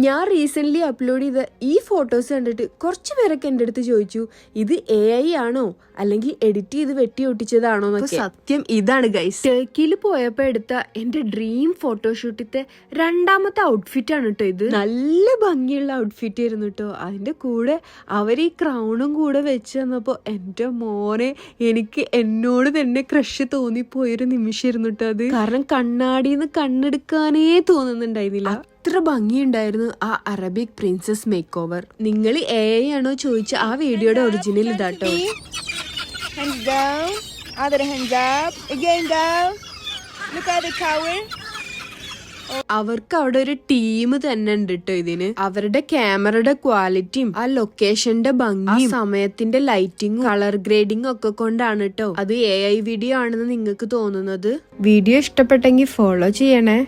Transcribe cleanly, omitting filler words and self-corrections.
ഞാൻ recent upload ചെയ്ത ഈ ഫോട്ടോസ് കണ്ടിട്ട് കുറച്ചു പേരൊക്കെ എൻ്റെ അടുത്ത് ചോദിച്ചു, ഇത് AI ആണോ അല്ലെങ്കിൽ എഡിറ്റ് ചെയ്ത് വെട്ടി ഒട്ടിച്ചതാണോ എന്നൊക്കെ. സത്യം ഇതാണ് ഗൈസ്. ടർക്കിയിൽ പോയപ്പോ എടുത്ത എന്റെ ഡ്രീം ഫോട്ടോഷൂട്ടിത്തെ രണ്ടാമത്തെ ഔട്ട്ഫിറ്റ് ആണ് കേട്ടോ ഇത്. നല്ല ഭംഗിയുള്ള ഔട്ട്ഫിറ്റ് ആയിരുന്നു കേട്ടോ. അതിന്റെ കൂടെ അവർ ഈ ക്രൗണും കൂടെ വെച്ച് തന്നപ്പോ എന്റെ മോനെ എനിക്ക് എന്നോട് തന്നെ ക്രഷ് തോന്നിപ്പോയൊരു നിമിഷമായിരുന്നു കേട്ടോ അത്. കാരണം കണ്ണാടിന്ന് കണ്ണെടുക്കാനേ തോന്നുന്നുണ്ടായിരുന്നില്ല, അത്ര ഭംഗിയുണ്ടായിരുന്നു ആ അറബിക് പ്രിൻസസ് മേക്ക് ഓവർ. നിങ്ങൾ AI ആണോ ചോദിച്ച ആ വീഡിയോയുടെ ഒറിജിനൽ ഇതാട്ടോ. Hands down, other hands up, again down, look at the tower. അവർക്ക് അവിടെ ഒരു ടീം തന്നെ ഉണ്ട് കേട്ടോ ഇതിന്. അവരുടെ ക്യാമറയുടെ ക്വാളിറ്റിയും ആ ലൊക്കേഷന്റെ ഭംഗിയും സമയത്തിന്റെ ലൈറ്റിങ്ങും കളർ ഗ്രേഡിങ്ങും ഒക്കെ കൊണ്ടാണ് കേട്ടോ അത് AI വീഡിയോ ആണെന്ന് നിങ്ങൾക്ക് തോന്നുന്നത്. വീഡിയോ ഇഷ്ടപ്പെട്ടെങ്കിൽ ഫോളോ ചെയ്യണേ.